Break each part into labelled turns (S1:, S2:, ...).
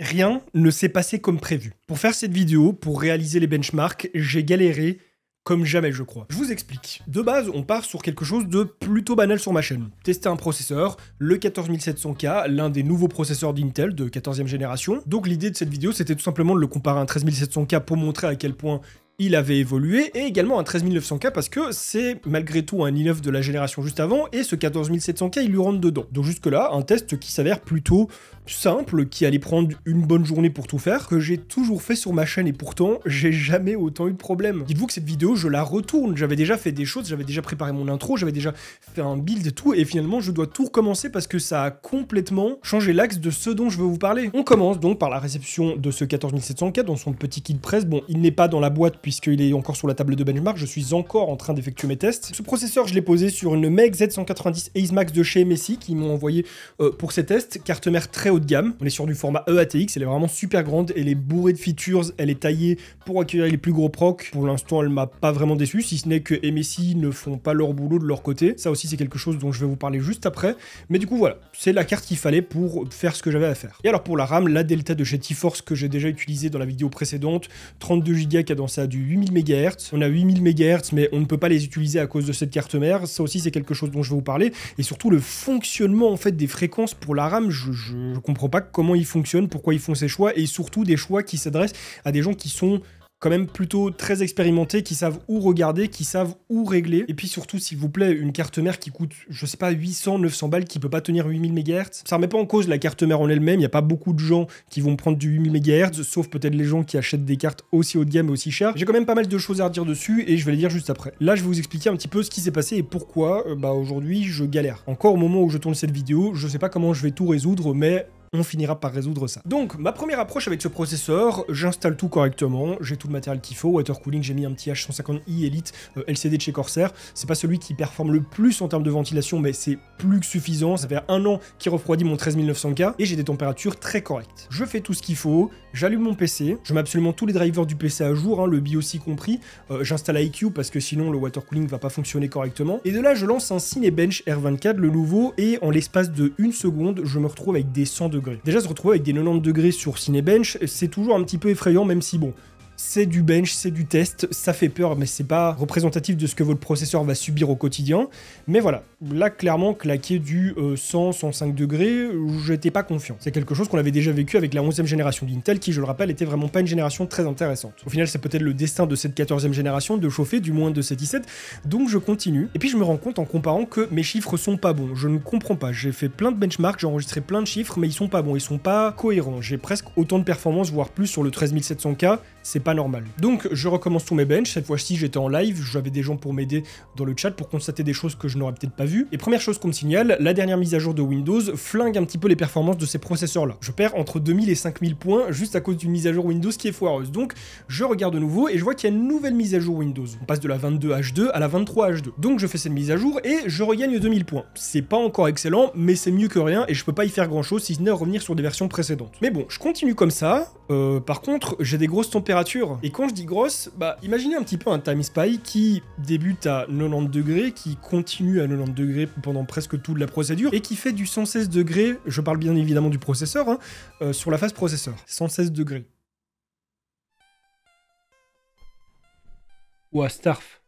S1: Rien ne s'est passé comme prévu. Pour faire cette vidéo, pour réaliser les benchmarks, j'ai galéré comme jamais, je crois. Je vous explique. De base, on part sur quelque chose de plutôt banal sur ma chaîne. Tester un processeur, le 14700K, l'un des nouveaux processeurs d'Intel de 14e génération. Donc l'idée de cette vidéo, c'était tout simplement de le comparer à un 13700K pour montrer à quel point il avait évolué, et également un 13900K parce que c'est malgré tout un i9 de la génération juste avant, et ce 14700K, il lui rentre dedans. Donc jusque là, un test qui s'avère plutôt simple, qui allait prendre une bonne journée pour tout faire, que j'ai toujours fait sur ma chaîne, et pourtant, j'ai jamais autant eu de problème. Dites-vous que cette vidéo, je la retourne, j'avais déjà fait des choses, j'avais déjà préparé mon intro, j'avais déjà fait un build et tout, et finalement, je dois tout recommencer parce que ça a complètement changé l'axe de ce dont je veux vous parler. On commence donc par la réception de ce 14700K dans son petit kit presse. Bon, il n'est pas dans la boîte puisqu'il est encore sur la table de benchmark, je suis encore en train d'effectuer mes tests. Ce processeur, je l'ai posé sur une MEG Z190 Ace Max de chez MSI qui m'ont envoyé pour ces tests. Carte mère très haut de gamme, on est sur du format EATX, elle est vraiment super grande, elle est bourrée de features, elle est taillée pour accueillir les plus gros procs. Pour l'instant, elle m'a pas vraiment déçu, si ce n'est que MSI ne font pas leur boulot de leur côté. Ça aussi, c'est quelque chose dont je vais vous parler juste après. Mais du coup, voilà, c'est la carte qu'il fallait pour faire ce que j'avais à faire. Et alors pour la RAM, la Delta de chez T-Force que j'ai déjà utilisée dans la vidéo précédente, 32 Go cadencée à du 8000 MHz. On a 8000 MHz, mais on ne peut pas les utiliser à cause de cette carte mère. Ça aussi, c'est quelque chose dont je vais vous parler. Et surtout, le fonctionnement en fait des fréquences pour la RAM, je comprends pas comment ils fonctionnent, pourquoi ils font ces choix, et surtout des choix qui s'adressent à des gens qui sont quand même plutôt très expérimentés, qui savent où regarder, qui savent où régler. Et puis surtout, s'il vous plaît, une carte mère qui coûte, je sais pas, 800, 900 balles, qui peut pas tenir 8000 MHz. Ça remet pas en cause la carte mère en elle-même, il n'y a pas beaucoup de gens qui vont prendre du 8000 MHz, sauf peut-être les gens qui achètent des cartes aussi haut de gamme et aussi chères. J'ai quand même pas mal de choses à redire dessus, et je vais les dire juste après. Là, je vais vous expliquer un petit peu ce qui s'est passé et pourquoi, aujourd'hui, je galère. Encore au moment où je tourne cette vidéo, je sais pas comment je vais tout résoudre, mais on finira par résoudre ça. Donc, ma première approche avec ce processeur, j'installe tout correctement, j'ai tout le matériel qu'il faut, water cooling, j'ai mis un petit H150i Elite LCD de chez Corsair. C'est pas celui qui performe le plus en termes de ventilation, mais c'est plus que suffisant. Ça fait un an qu'il refroidit mon 13900K, et j'ai des températures très correctes. Je fais tout ce qu'il faut, j'allume mon PC, je mets absolument tous les drivers du PC à jour, le BIOS y compris, j'installe IQ parce que sinon le water cooling va pas fonctionner correctement, et de là je lance un Cinebench R24, le nouveau, et en l'espace de 1 seconde, je me retrouve avec des 100 degrés. Déjà, se retrouver avec des 90 degrés sur Cinebench, c'est toujours un petit peu effrayant, même si bon, c'est du bench, c'est du test, ça fait peur, mais c'est pas représentatif de ce que votre processeur va subir au quotidien. Mais voilà, là, clairement, claquer du 100, 105 degrés, j'étais pas confiant. C'est quelque chose qu'on avait déjà vécu avec la 11e génération d'Intel, qui, je le rappelle, était vraiment pas une génération très intéressante. Au final, c'est peut-être le destin de cette 14e génération de chauffer, du moins de cette i7, donc je continue. Et puis, je me rends compte en comparant que mes chiffres sont pas bons. Je ne comprends pas. J'ai fait plein de benchmarks, j'ai enregistré plein de chiffres, mais ils sont pas bons, ils sont pas cohérents. J'ai presque autant de performance, voire plus sur le 13700K, c'est pas normal. Donc je recommence tous mes benches, cette fois-ci j'étais en live, j'avais des gens pour m'aider dans le chat pour constater des choses que je n'aurais peut-être pas vues. Et première chose qu'on me signale, la dernière mise à jour de Windows flingue un petit peu les performances de ces processeurs-là. Je perds entre 2000 et 5000 points juste à cause d'une mise à jour Windows qui est foireuse. Donc je regarde de nouveau et je vois qu'il y a une nouvelle mise à jour Windows. On passe de la 22H2 à la 23H2. Donc je fais cette mise à jour et je regagne 2000 points. C'est pas encore excellent, mais c'est mieux que rien et je peux pas y faire grand-chose si ce n'est revenir sur des versions précédentes. Mais bon, je continue comme ça. Par contre, j'ai des grosses températures. Et quand je dis grosse, imaginez un petit peu un Time Spy qui débute à 90 degrés, qui continue à 90 degrés pendant presque toute la procédure, et qui fait du 116 degrés, je parle bien évidemment du processeur, sur la phase processeur. 116 degrés. Ouah, Starf.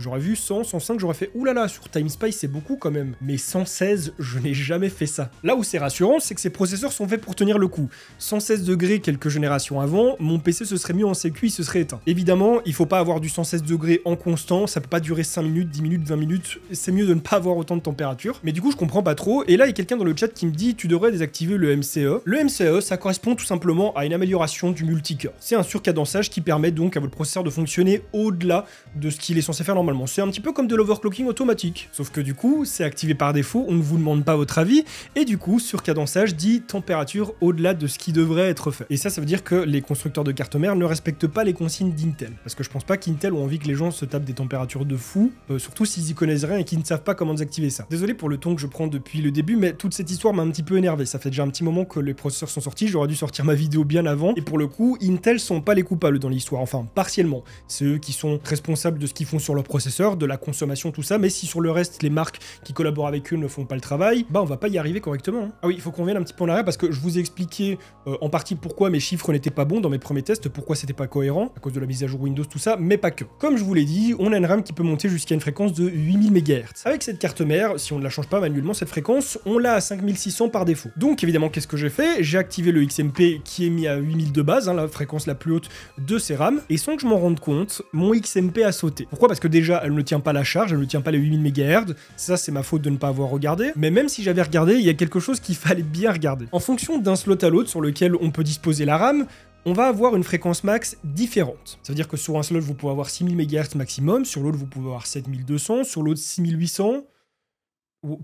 S1: J'aurais vu 100, 105, j'aurais fait oulala, sur Time Spy c'est beaucoup quand même. Mais 116, je n'ai jamais fait ça. Là où c'est rassurant, c'est que ces processeurs sont faits pour tenir le coup. 116 degrés quelques générations avant, mon PC se serait mis en sécu, il se serait éteint. Évidemment, il faut pas avoir du 116 degrés en constant, ça peut pas durer 5 minutes, 10 minutes, 20 minutes, c'est mieux de ne pas avoir autant de température. Mais du coup, je comprends pas trop, et là, il y a quelqu'un dans le chat qui me dit, tu devrais désactiver le MCE. Le MCE, ça correspond tout simplement à une amélioration du multicœur. C'est un surcadençage qui permet donc à votre processeur de fonctionner au-delà de ce qu'il est censé faire normalement. C'est un petit peu comme de l'overclocking automatique. Sauf que du coup, c'est activé par défaut, on ne vous demande pas votre avis, et du coup, surcadençage dit température au-delà de ce qui devrait être fait. Et ça veut dire que les constructeurs de cartes mères ne respectent pas les consignes d'Intel. Parce que je pense pas qu'Intel ont envie que les gens se tapent des températures de fou, surtout s'ils y connaissent rien et qu'ils ne savent pas comment désactiver ça. Désolé pour le ton que je prends depuis le début, mais toute cette histoire m'a un petit peu énervé. Ça fait déjà un petit moment que les processeurs sont sortis, j'aurais dû sortir ma vidéo bien avant, et pour le coup, Intel sont pas les coupables dans l'histoire, enfin, partiellement. C'est eux qui sont responsables de ce qu'ils font sur leur processeur processeur, de la consommation, tout ça, mais si sur le reste, les marques qui collaborent avec eux ne font pas le travail, bah on va pas y arriver correctement. Hein. Ah oui, il faut qu'on revienne un petit peu en arrière parce que je vous ai expliqué en partie pourquoi mes chiffres n'étaient pas bons dans mes premiers tests, pourquoi c'était pas cohérent, à cause de la mise à jour Windows, tout ça, mais pas que. Comme je vous l'ai dit, on a une RAM qui peut monter jusqu'à une fréquence de 8000 MHz. Avec cette carte mère, si on ne la change pas manuellement, cette fréquence, on l'a à 5600 par défaut. Donc évidemment, qu'est-ce que j'ai fait? J'ai activé le XMP qui est mis à 8000 de base, hein, la fréquence la plus haute de ces RAM, et sans que je m'en rende compte, mon XMP a sauté. Pourquoi? Parce que déjà, elle ne tient pas la charge, elle ne tient pas les 8000 MHz, ça c'est ma faute de ne pas avoir regardé, mais même si j'avais regardé, il y a quelque chose qu'il fallait bien regarder. En fonction d'un slot à l'autre sur lequel on peut disposer la RAM, on va avoir une fréquence max différente. Ça veut dire que sur un slot, vous pouvez avoir 6000 MHz maximum, sur l'autre, vous pouvez avoir 7200, sur l'autre, 6800.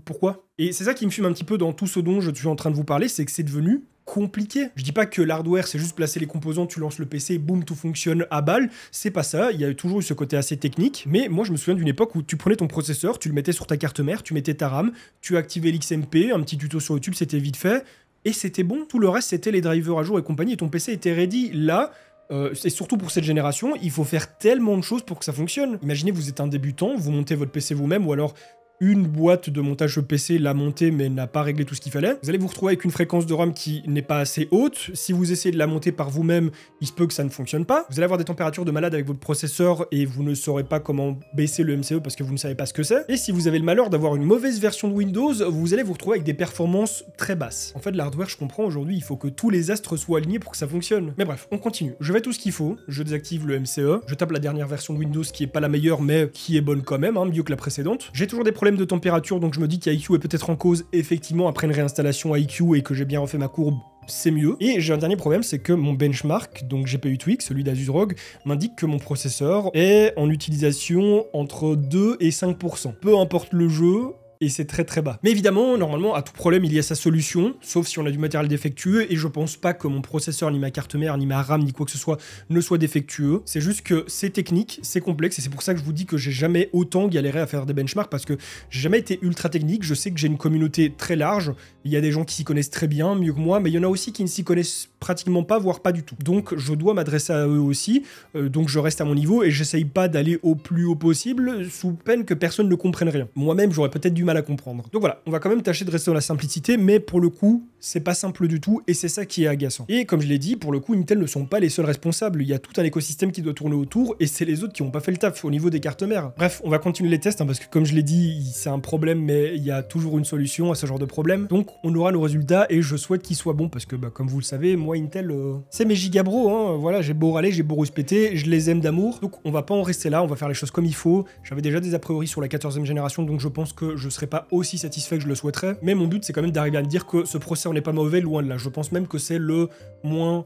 S1: Pourquoi? Et c'est ça qui me fume un petit peu dans tout ce dont je suis en train de vous parler, c'est que c'est devenu compliqué. Je dis pas que l'hardware c'est juste placer les composants, tu lances le PC, boum, tout fonctionne à balle, c'est pas ça, il y a toujours eu ce côté assez technique, mais moi je me souviens d'une époque où tu prenais ton processeur, tu le mettais sur ta carte mère, tu mettais ta RAM, tu activais l'XMP, un petit tuto sur YouTube, c'était vite fait, et c'était bon, tout le reste c'était les drivers à jour et compagnie, et ton PC était ready. Là, et surtout pour cette génération, il faut faire tellement de choses pour que ça fonctionne. Imaginez, vous êtes un débutant, vous montez votre PC vous-même, ou alors une boîte de montage PC l'a montée mais n'a pas réglé tout ce qu'il fallait. Vous allez vous retrouver avec une fréquence de RAM qui n'est pas assez haute. Si vous essayez de la monter par vous-même, il se peut que ça ne fonctionne pas. Vous allez avoir des températures de malade avec votre processeur et vous ne saurez pas comment baisser le MCE parce que vous ne savez pas ce que c'est. Et si vous avez le malheur d'avoir une mauvaise version de Windows, vous allez vous retrouver avec des performances très basses. En fait, l'hardware, je comprends aujourd'hui, il faut que tous les astres soient alignés pour que ça fonctionne. Mais bref, on continue. Je fais tout ce qu'il faut, je désactive le MCE, je tape la dernière version de Windows qui est pas la meilleure mais qui est bonne quand même, hein, mieux que la précédente. J'ai toujours des problèmes de température, donc je me dis qu'iQ est peut-être en cause. Effectivement, après une réinstallation IQ et que j'ai bien refait ma courbe, c'est mieux. Et j'ai un dernier problème, c'est que mon benchmark, donc GPU Tweak, celui d'Asus ROG, m'indique que mon processeur est en utilisation entre 2 et 5%. Peu importe le jeu, et c'est très très bas. Mais évidemment, normalement, à tout problème, il y a sa solution, sauf si on a du matériel défectueux, et je pense pas que mon processeur, ni ma carte mère, ni ma RAM, ni quoi que ce soit, ne soit défectueux. C'est juste que c'est technique, c'est complexe, et c'est pour ça que je vous dis que j'ai jamais autant galéré à faire des benchmarks, parce que j'ai jamais été ultra technique. Je sais que j'ai une communauté très large, il y a des gens qui s'y connaissent très bien, mieux que moi, mais il y en a aussi qui ne s'y connaissent pratiquement pas, voire pas du tout. Donc je dois m'adresser à eux aussi, donc je reste à mon niveau, et j'essaye pas d'aller au plus haut possible, sous peine que personne ne comprenne rien. Moi-même, j'aurais peut-être du mal à comprendre. Donc voilà, on va quand même tâcher de rester dans la simplicité, mais pour le coup, c'est pas simple du tout, et c'est ça qui est agaçant. Et comme je l'ai dit, pour le coup, Intel ne sont pas les seuls responsables, il y a tout un écosystème qui doit tourner autour, et c'est les autres qui n'ont pas fait le taf au niveau des cartes mères. Bref, on va continuer les tests, hein, parce que comme je l'ai dit, c'est un problème, mais il y a toujours une solution à ce genre de problème. Donc on aura nos résultats, et je souhaite qu'ils soient bons, parce que comme vous le savez, moi Intel, c'est mes gigabros, hein, voilà, j'ai beau râler, j'ai beau rouspéter, je les aime d'amour, donc on va pas en rester là, on va faire les choses comme il faut. J'avais déjà des a priori sur la 14e génération, donc je pense que je serai pas aussi satisfait que je le souhaiterais, mais mon but c'est quand même d'arriver à me dire que ce processeur n'est pas mauvais, loin de là. Je pense même que c'est le moins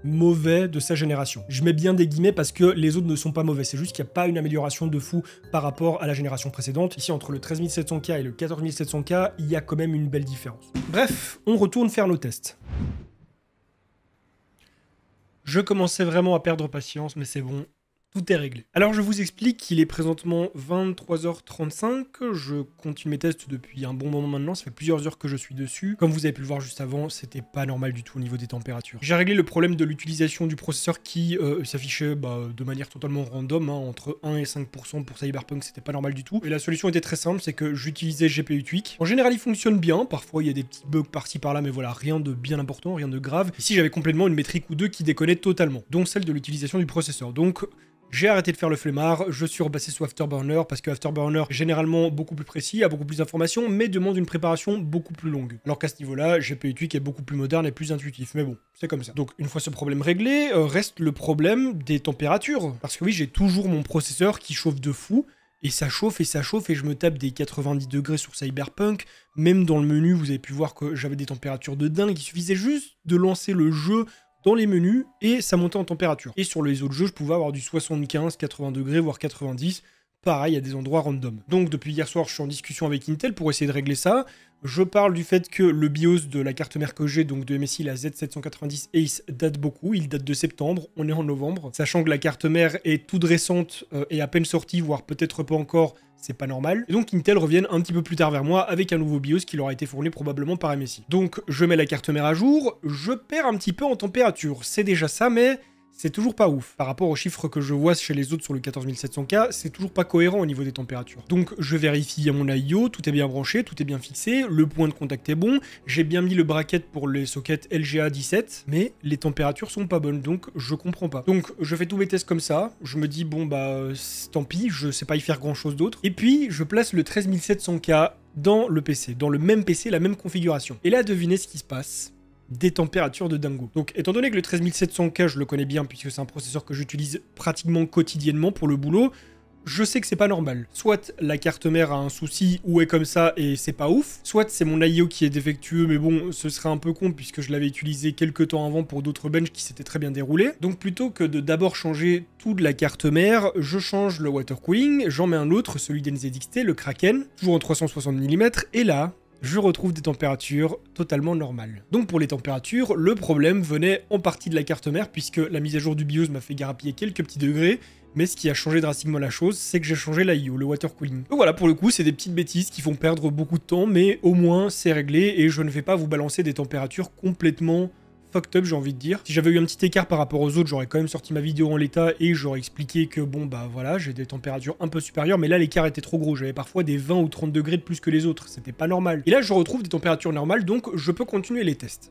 S1: mauvais de sa génération. Je mets bien des guillemets parce que les autres ne sont pas mauvais, c'est juste qu'il n'y a pas une amélioration de fou par rapport à la génération précédente. Ici, entre le 13700K et le 14700K, il y a quand même une belle différence. Bref, on retourne faire nos tests. Je commençais vraiment à perdre patience, mais c'est bon. Tout est réglé. Alors je vous explique qu'il est présentement 23h35, je continue mes tests depuis un bon moment maintenant, ça fait plusieurs heures que je suis dessus. Comme vous avez pu le voir juste avant, c'était pas normal du tout au niveau des températures. J'ai réglé le problème de l'utilisation du processeur qui s'affichait de manière totalement random, hein, entre 1 et 5% pour Cyberpunk, c'était pas normal du tout. Et la solution était très simple, c'est que j'utilisais GPU Tweak. En général il fonctionne bien, parfois il y a des petits bugs par-ci par-là, mais voilà, rien de bien important, rien de grave. Ici j'avais complètement une métrique ou deux qui déconnait totalement, dont celle de l'utilisation du processeur. Donc j'ai arrêté de faire le flemmard, je suis repassé sur Afterburner parce que Afterburner est généralement beaucoup plus précis, a beaucoup plus d'informations, mais demande une préparation beaucoup plus longue. Alors qu'à ce niveau-là, GPU Tweak est beaucoup plus moderne et plus intuitif, mais bon, c'est comme ça. Donc une fois ce problème réglé, reste le problème des températures. Parce que oui, j'ai toujours mon processeur qui chauffe de fou, et ça chauffe et ça chauffe, et je me tape des 90 degrés sur Cyberpunk. Même dans le menu, vous avez pu voir que j'avais des températures de dingue, il suffisait juste de lancer le jeu dans les menus, et ça montait en température. Et sur les autres jeux, je pouvais avoir du 75, 80 degrés, voire 90. Pareil, à des endroits random. Donc depuis hier soir, je suis en discussion avec Intel pour essayer de régler ça. Je parle du fait que le BIOS de la carte mère que j'ai, donc de MSI, la Z790 Ace, date beaucoup. Il date de septembre, on est en novembre. Sachant que la carte mère est toute récente et à peine sortie, voire peut-être pas encore, c'est pas normal. Et donc Intel reviennent un petit peu plus tard vers moi avec un nouveau BIOS qui leur a été fourni probablement par MSI. Donc je mets la carte mère à jour, je perds un petit peu en température. C'est déjà ça, mais c'est toujours pas ouf. Par rapport aux chiffres que je vois chez les autres sur le 14700K, c'est toujours pas cohérent au niveau des températures. Donc je vérifie à mon IO, tout est bien branché, tout est bien fixé, le point de contact est bon, j'ai bien mis le bracket pour les sockets LGA 17, mais les températures sont pas bonnes, donc je comprends pas. Donc je fais tous mes tests comme ça, je me dis bon bah tant pis, je sais pas y faire grand chose d'autre. Et puis je place le 13700K dans le PC, dans le même PC, la même configuration. Et là devinez ce qui se passe. Des températures de dingo. Donc étant donné que le 13700K je le connais bien puisque c'est un processeur que j'utilise pratiquement quotidiennement pour le boulot, je sais que c'est pas normal. Soit la carte mère a un souci ou est comme ça et c'est pas ouf, soit c'est mon IO qui est défectueux, mais bon, ce serait un peu con puisque je l'avais utilisé quelques temps avant pour d'autres benches qui s'étaient très bien déroulés. Donc plutôt que de d'abord changer tout de la carte mère, je change le water cooling, j'en mets un autre, celui d'NZXT, le Kraken, toujours en 360 mm, et là, je retrouve des températures totalement normales. Donc pour les températures, le problème venait en partie de la carte mère puisque la mise à jour du BIOS m'a fait grappiller quelques petits degrés, mais ce qui a changé drastiquement la chose, c'est que j'ai changé l'IO, le water cooling. Donc voilà, pour le coup, c'est des petites bêtises qui font perdre beaucoup de temps, mais au moins c'est réglé et je ne vais pas vous balancer des températures complètement fucked up, j'ai envie de dire. Si j'avais eu un petit écart par rapport aux autres, j'aurais quand même sorti ma vidéo en l'état et j'aurais expliqué que bon bah voilà, j'ai des températures un peu supérieures, mais là l'écart était trop gros, j'avais parfois des 20 ou 30 degrés de plus que les autres, c'était pas normal. Et là je retrouve des températures normales, donc je peux continuer les tests.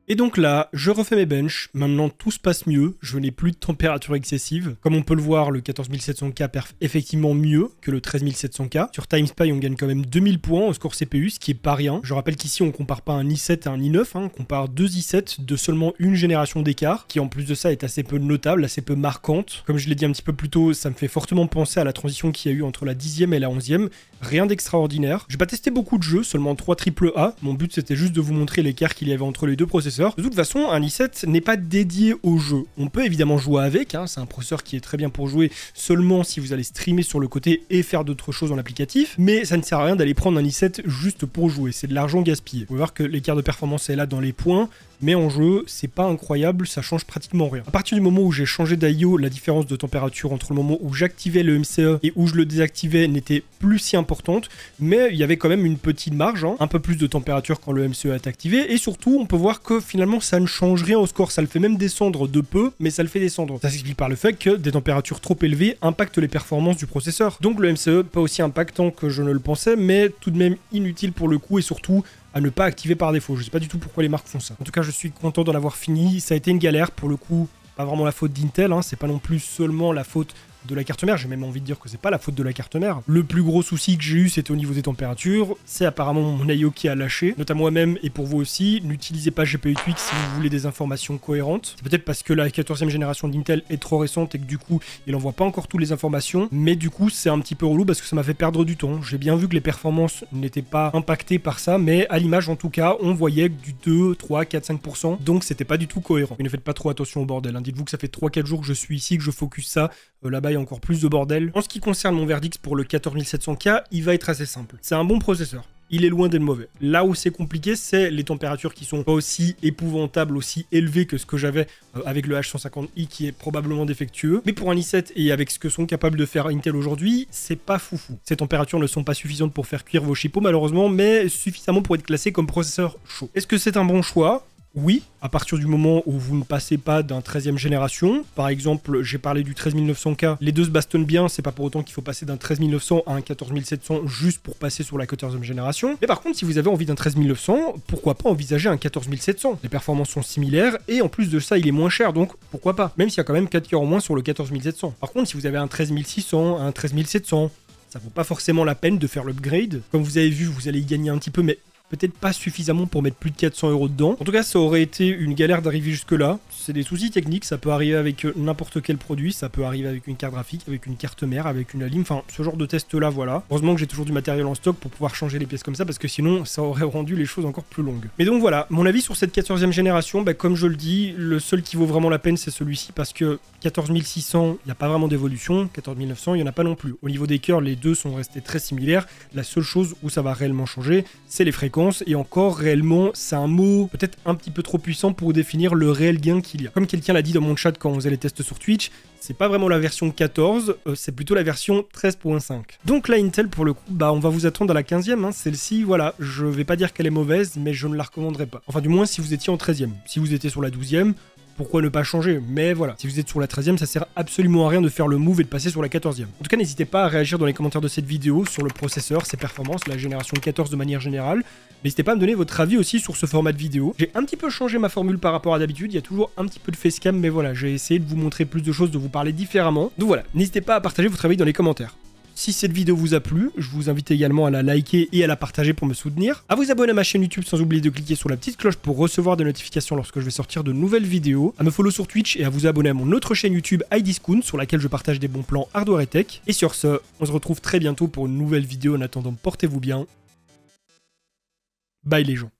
S1: Et donc là, je refais mes benches, maintenant tout se passe mieux, je n'ai plus de température excessive. Comme on peut le voir, le 14700K perf effectivement mieux que le 13700K. Sur TimeSpy, on gagne quand même 2000 points au score CPU, ce qui est pas rien. Je rappelle qu'ici, on compare pas un i7 à un i9, on compare deux i7 de seulement une génération d'écart, qui en plus de ça est assez peu notable, assez peu marquante. Comme je l'ai dit un petit peu plus tôt, ça me fait fortement penser à la transition qu'il y a eu entre la 10e et la 11e. Rien d'extraordinaire. J'ai pas testé beaucoup de jeux, seulement 3 AAA. Mon but c'était juste de vous montrer l'écart qu'il y avait entre les deux processeurs. De toute façon, un i7 n'est pas dédié au jeu. On peut évidemment jouer avec, c'est un processeur qui est très bien pour jouer seulement si vous allez streamer sur le côté et faire d'autres choses en applicatif, mais ça ne sert à rien d'aller prendre un i7 juste pour jouer, c'est de l'argent gaspillé. Vous pouvez voir que l'écart de performance est là dans les points, mais en jeu, c'est pas incroyable, ça change pratiquement rien. À partir du moment où j'ai changé d'IO, la différence de température entre le moment où j'activais le MCE et où je le désactivais n'était plus si importante, mais il y avait quand même une petite marge, un peu plus de température quand le MCE est activé, et surtout, on peut voir que finalement, ça ne change rien au score, ça le fait même descendre de peu, mais ça le fait descendre. Ça s'explique par le fait que des températures trop élevées impactent les performances du processeur. Donc le MCE, pas aussi impactant que je ne le pensais, mais tout de même inutile pour le coup, et surtout à ne pas activer par défaut. Je sais pas du tout pourquoi les marques font ça. En tout cas, je suis content d'en avoir fini. Ça a été une galère pour le coup. Pas vraiment la faute d'Intel, c'est pas non plus seulement la faute de la carte mère, j'ai même envie de dire que c'est pas la faute de la carte mère. Le plus gros souci que j'ai eu, c'était au niveau des températures. C'est apparemment mon IO qui a lâché. Note à moi-même et pour vous aussi, n'utilisez pas GPU Tweak si vous voulez des informations cohérentes. C'est peut-être parce que la 14e génération d'Intel est trop récente et que du coup, il envoie pas encore toutes les informations. Mais du coup, c'est un petit peu relou parce que ça m'a fait perdre du temps. J'ai bien vu que les performances n'étaient pas impactées par ça, mais à l'image en tout cas, on voyait du 2, 3, 4, 5%. Donc c'était pas du tout cohérent. Et ne faites pas trop attention au bordel. Dites-vous que ça fait 3-4 jours que je suis ici, que je focus ça. Là-bas, il y a encore plus de bordel. En ce qui concerne mon verdict pour le 14700K, il va être assez simple. C'est un bon processeur. Il est loin d'être mauvais. Là où c'est compliqué, c'est les températures qui sont pas aussi épouvantables, aussi élevées que ce que j'avais avec le H150i qui est probablement défectueux. Mais pour un i7 et avec ce que sont capables de faire Intel aujourd'hui, c'est pas foufou. Ces températures ne sont pas suffisantes pour faire cuire vos chipots malheureusement, mais suffisamment pour être classé comme processeur chaud. Est-ce que c'est un bon choix ? Oui, à partir du moment où vous ne passez pas d'un 13e génération. Par exemple, j'ai parlé du 13900K, les deux se bastonnent bien, c'est pas pour autant qu'il faut passer d'un 13900 à un 14700 juste pour passer sur la 14e génération. Mais par contre, si vous avez envie d'un 13900, pourquoi pas envisager un 14700 ? Les performances sont similaires et en plus de ça, il est moins cher, donc pourquoi pas ? Même s'il y a quand même 4 cœurs en moins sur le 14700. Par contre, si vous avez un 13600, un 13700, ça vaut pas forcément la peine de faire l'upgrade. Comme vous avez vu, vous allez y gagner un petit peu, mais peut-être pas suffisamment pour mettre plus de 400 € dedans. En tout cas, ça aurait été une galère d'arriver jusque-là. C'est des soucis techniques, ça peut arriver avec n'importe quel produit, ça peut arriver avec une carte graphique, avec une carte mère, avec une alim, enfin ce genre de test-là, voilà. Heureusement que j'ai toujours du matériel en stock pour pouvoir changer les pièces comme ça, parce que sinon, ça aurait rendu les choses encore plus longues. Mais donc voilà, mon avis sur cette 14e génération, comme je le dis, le seul qui vaut vraiment la peine, c'est celui-ci, parce que 14600, il n'y a pas vraiment d'évolution, 14900, il n'y en a pas non plus. Au niveau des cœurs, les deux sont restés très similaires. La seule chose où ça va réellement changer, c'est les fréquences, et encore, réellement, c'est un mot peut-être un petit peu trop puissant pour définir le réel gain qu'il y a. Comme quelqu'un l'a dit dans mon chat quand on faisait les tests sur Twitch, c'est pas vraiment la version 14, c'est plutôt la version 13.5. Donc là, Intel, pour le coup, on va vous attendre à la 15e, celle-ci, voilà, je vais pas dire qu'elle est mauvaise, mais je ne la recommanderais pas. Enfin, du moins, si vous étiez en 13e. Si vous étiez sur la 12e, pourquoi ne pas changer? Mais voilà, si vous êtes sur la 13e, ça sert absolument à rien de faire le move et de passer sur la 14e. En tout cas, n'hésitez pas à réagir dans les commentaires de cette vidéo sur le processeur, ses performances, la génération 14 de manière générale. N'hésitez pas à me donner votre avis aussi sur ce format de vidéo. J'ai un petit peu changé ma formule par rapport à d'habitude, il y a toujours un petit peu de facecam, mais voilà, j'ai essayé de vous montrer plus de choses, de vous parler différemment. Donc voilà, n'hésitez pas à partager votre avis dans les commentaires. Si cette vidéo vous a plu, je vous invite également à la liker et à la partager pour me soutenir, à vous abonner à ma chaîne YouTube sans oublier de cliquer sur la petite cloche pour recevoir des notifications lorsque je vais sortir de nouvelles vidéos, à me follow sur Twitch et à vous abonner à mon autre chaîne YouTube iDiscount sur laquelle je partage des bons plans hardware et tech. Et sur ce, on se retrouve très bientôt pour une nouvelle vidéo. En attendant, portez-vous bien. Bye les gens.